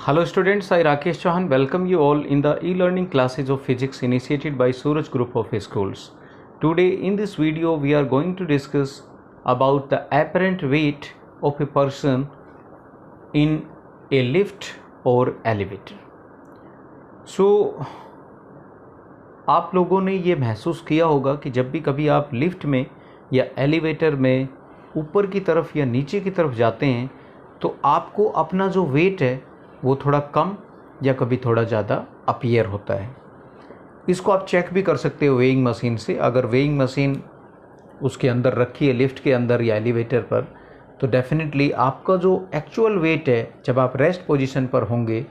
Hello students, I Rakesh Chauhan welcome you all in the e-learning classes of physics initiated by Suraj Group of Schools. Today in this video we are going to discuss about the apparent weight of a person in a lift or elevator. So आप लोगों ने ये महसूस किया होगा कि जब भी कभी आप लिफ्ट में या एलिवेटर में ऊपर की तरफ या नीचे की तरफ जाते हैं तो आपको अपना जो वेट है वो थोड़ा कम या कभी थोड़ा ज़्यादा अपीयर होता है। इसको आप चेक भी कर सकते हो वेइंग मशीन से। अगर वेइंग मशीन उसके अंदर रखी है लिफ्ट के अंदर या एलिवेटर पर, तो डेफिनेटली आपका जो एक्चुअल वेट है जब आप रेस्ट पोजीशन पर होंगे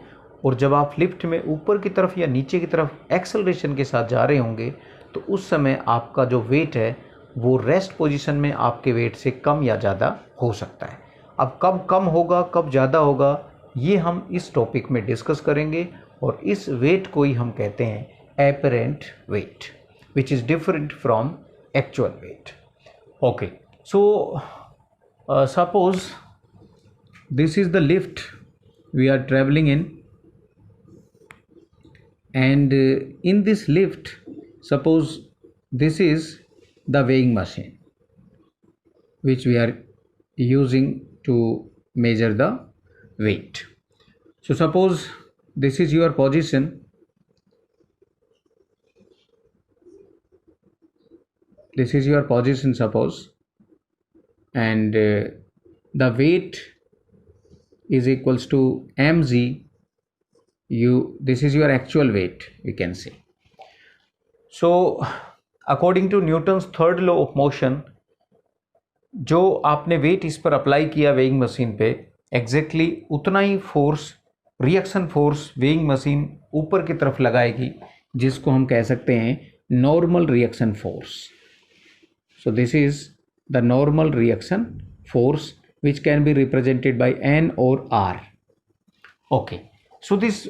और जब आप लिफ्ट में ऊपर की तरफ या नीचे की तरफ एक्सेलरेशन के साथ जा रहे होंगे तो उस समय आपका जो वेट है वो रेस्ट पोजीशन में आपके वेट से कम या ज़्यादा हो सकता है। अब कब कम होगा कब ज़्यादा होगा ये हम इस टॉपिक में डिस्कस करेंगे और इस वेट को ही हम कहते हैं apparent weight which is different from actual weight. Okay, so suppose this is the lift we are travelling in and in this lift suppose this is the weighing machine which we are using to measure the weight. So suppose this is your position, suppose, and the weight is equals to mg. This is your actual weight, we can say. So according to Newton's third law of motion, जो आपने wait इस पर apply किया weighing machine पे, exactly उतना ही force, reaction force weighing machine ऊपर की तरफ लगाएगी, जिसको हम कह सकते हैं normal reaction force. So this is the normal reaction force which can be represented by N और R. Okay, so this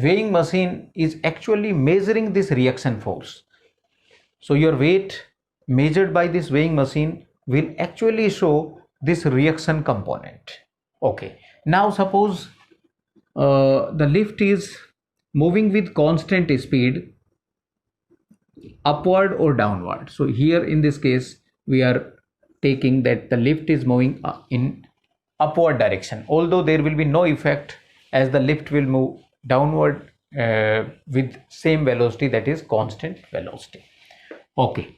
weighing machine is actually measuring this reaction force. So your weight measured by this weighing machine will actually show this reaction component. Okay, now suppose the lift is moving with constant speed upward or downward. So here in this case we are taking that the lift is moving in upward direction, although there will be no effect as the lift will move downward with same velocity, that is constant velocity. Okay,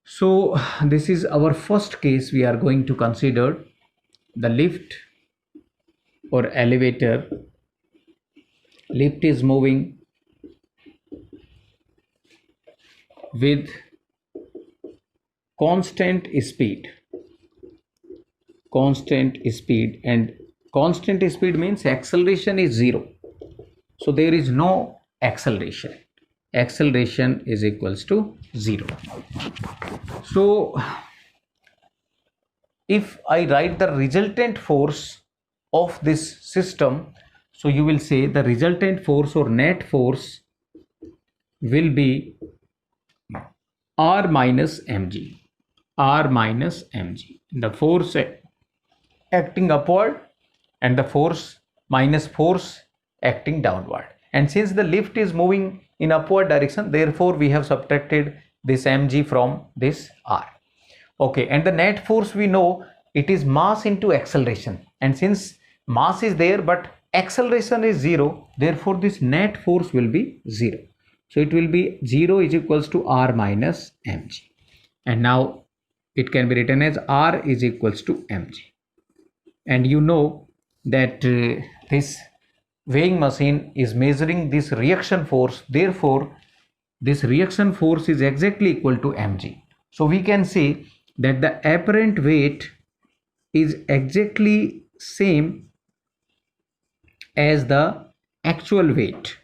so this is our first case. We are going to consider the lift or elevator. Lift is moving with constant speed, and constant speed means acceleration is 0. So there is no acceleration. Acceleration is equals to 0. So if I write the resultant force of this system, so you will say the resultant force or net force will be R minus mg. R minus mg. The force acting upward and the force minus force acting downward. And since the lift is moving in upward direction, therefore we have subtracted this mg from this R. Okay, and the net force we know it is mass into acceleration, and since mass is there but acceleration is 0, therefore this net force will be 0. So it will be 0 is equals to R minus mg, and now it can be written as R is equals to mg. And you know that this weighing machine is measuring this reaction force, therefore this reaction force is exactly equal to mg. So we can say that the apparent weight is exactly same as the actual weight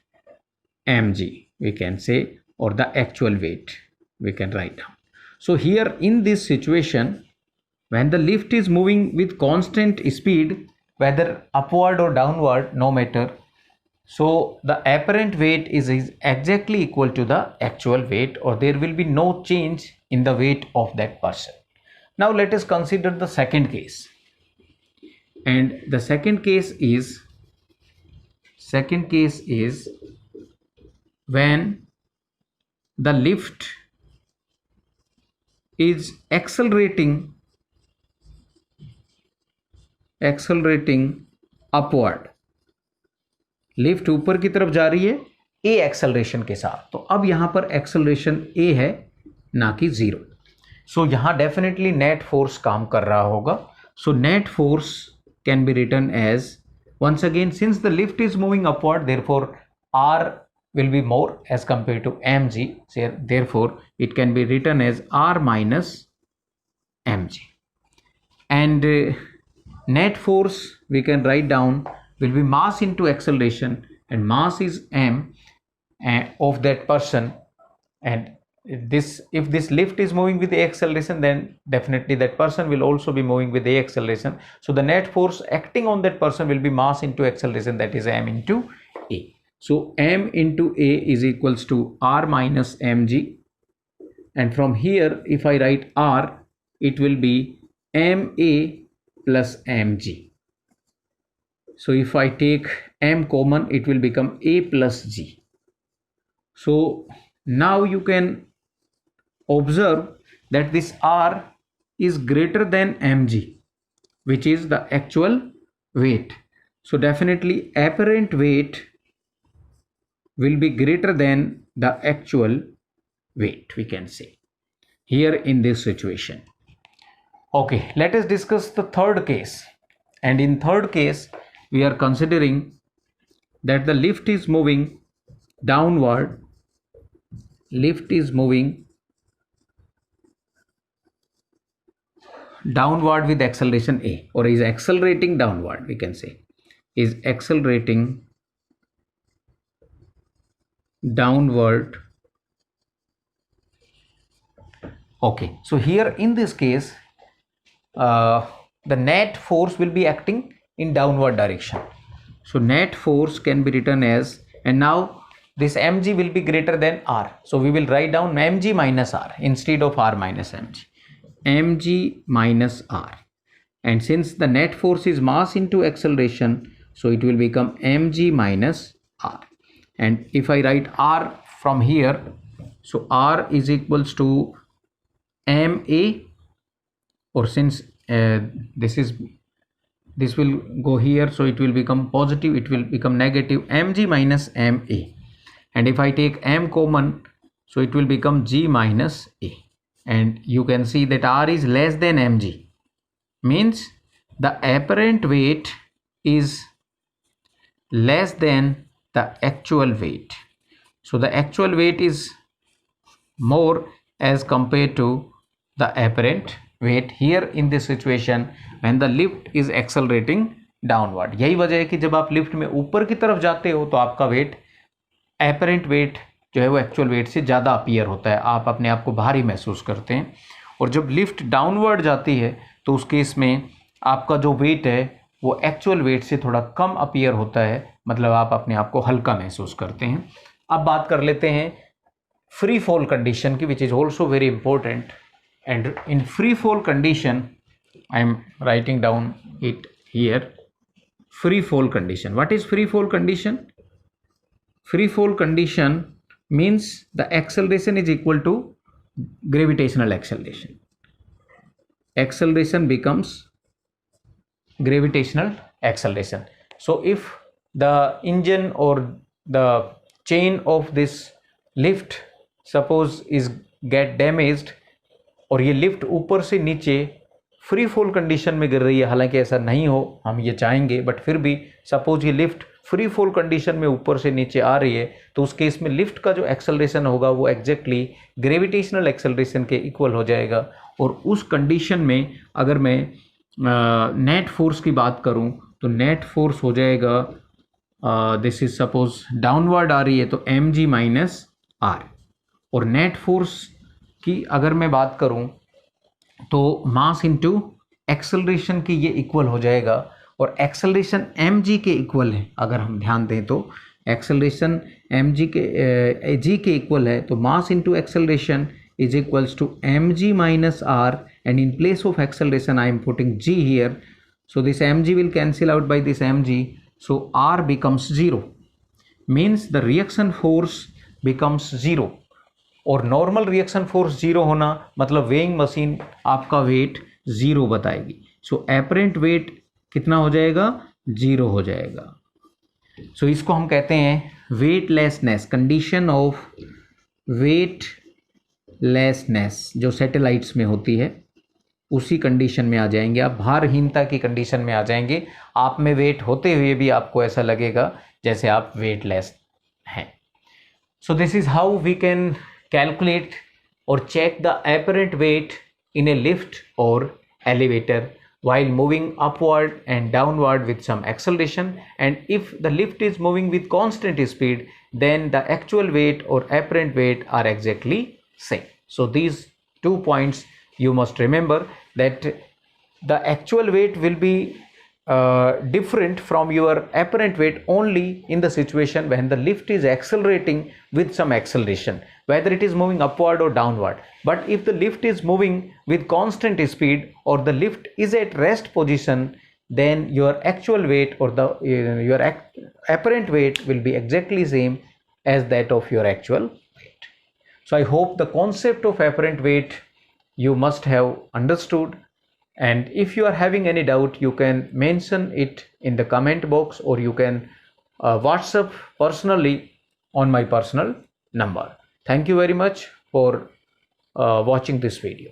mg, we can say, or the actual weight we can write down. So here in this situation, when the lift is moving with constant speed, whether upward or downward, no matter, so the apparent weight is exactly equal to the actual weight, or there will be no change in the weight of that person. Now let us consider the second case. And the second case is second case is when the lift is accelerating upward, lift ऊपर की तरफ जा रही है ए acceleration के साथ, तो अब यहां पर एक्सेलरेशन ए है ना कि जीरो। सो यहां डेफिनेटली नेट फोर्स काम कर रहा होगा। So net force can be written as, once again, since the lift is moving upward, therefore R will be more as compared to mg, therefore it can be written as R minus mg, and net force we can write down will be mass into acceleration, and mass is m of that person, and if this lift is moving with the acceleration, then definitely that person will also be moving with the acceleration. So the net force acting on that person will be mass into acceleration, that is m into a. So m into a is equals to R minus mg, and from here if I write R, it will be ma plus mg. So if I take m common, it will become a plus g. So now you can observe that this R is greater than mg, which is the actual weight. So definitely apparent weight will be greater than the actual weight, we can say, here in this situation. Okay, let us discuss the third case. And in third case, we are considering that the lift is moving downward, lift is moving downward with acceleration a, or is accelerating downward, we can say, is accelerating downward. Okay, so here in this case, the net force will be acting in downward direction. So net force can be written as, and now this mg will be greater than r, so we will write down mg minus r instead of r minus mg, mg minus r, and since the net force is mass into acceleration, so it will become mg minus r. And if I write r from here, so r is equals to ma, or since this will go here, so it will become positive, it will become negative, mg minus ma, and if I take m common, so it will become g minus a, and you can see that r is less than mg, means the apparent weight is less than the actual weight. So the actual weight is more as compared to the apparent weight here in this situation when the lift is accelerating downward. यही वजह है कि जब आप lift में ऊपर की तरफ जाते हो तो आपका वेट, apparent वेट जो है वो एक्चुअल वेट से ज़्यादा अपीयर होता है, आप अपने आप को भारी महसूस करते हैं। और जब लिफ्ट डाउनवर्ड जाती है तो उस केस में आपका जो वेट है वो एक्चुअल वेट से थोड़ा कम अपीयर होता है, मतलब आप अपने आप को हल्का महसूस करते हैं। अब बात कर लेते हैं फ्री फॉल कंडीशन की, which is also very important. And in free fall condition, I am writing down it here, free fall condition. What is free fall condition? Free fall condition means the acceleration is equal to gravitational acceleration. Acceleration becomes gravitational acceleration. So if the engine or the chain of this lift suppose is get damaged और ये lift ऊपर से नीचे free fall condition में गिर रही है, हालांकि ऐसा नहीं हो हम ये चाहेंगे, बट फिर भी सपोज ये लिफ्ट फ्री फॉल कंडीशन में ऊपर से नीचे आ रही है, तो उस केस में लिफ्ट का जो एक्सेलरेशन होगा वो एग्जैक्टली ग्रेविटेशनल एक्सेलरेशन के इक्वल हो जाएगा। और उस कंडीशन में अगर मैं नेट फोर्स की बात करूं तो नेट फोर्स हो जाएगा, दिस इज सपोज डाउनवर्ड आ रही है तो एम जी माइनस आर, और नेट फोर्स की अगर मैं बात करूं तो मास इनटू एक्सेलरेशन की ये इक्वल हो जाएगा, और एक्सेलरेशन एम जी के इक्वल है। अगर हम ध्यान दें तो एक्सेलरेशन एम जी के इक्वल है, तो mass into acceleration is equals to mg minus r, and in place of acceleration I am putting g here, so this mg will cancel out by this mg, so r becomes 0, means the reaction force becomes 0, और normal reaction force 0 होना मतलब weighing machine आपका wait 0 बताएगी. सो apparent wait कितना हो जाएगा? 0 हो जाएगा. सो इसको हम कहते हैं वेटलेसनेस, कंडीशन ऑफ वेटलेसनेस जो सैटेलाइट्स में होती है उसी कंडीशन में आ जाएंगे आप, भारहीनता की कंडीशन में आ जाएंगे. आप में वेट होते हुए भी आपको ऐसा लगेगा जैसे आप वेटलेस हैं. So this is how we can calculate or check the apparent weight in a lift or elevator while moving upward and downward with some acceleration, and if the lift is moving with constant speed then the actual weight or apparent weight are exactly same. So these 2 points you must remember, that the actual weight will be different from your apparent weight only in the situation when the lift is accelerating with some acceleration, whether it is moving upward or downward. But if the lift is moving with constant speed or the lift is at rest position, then your actual weight or the your apparent weight will be exactly same as that of your actual weight. So I hope the concept of apparent weight you must have understood. And if you are having any doubt, you can mention it in the comment box, or you can WhatsApp personally on my personal number. Thank you very much for watching this video.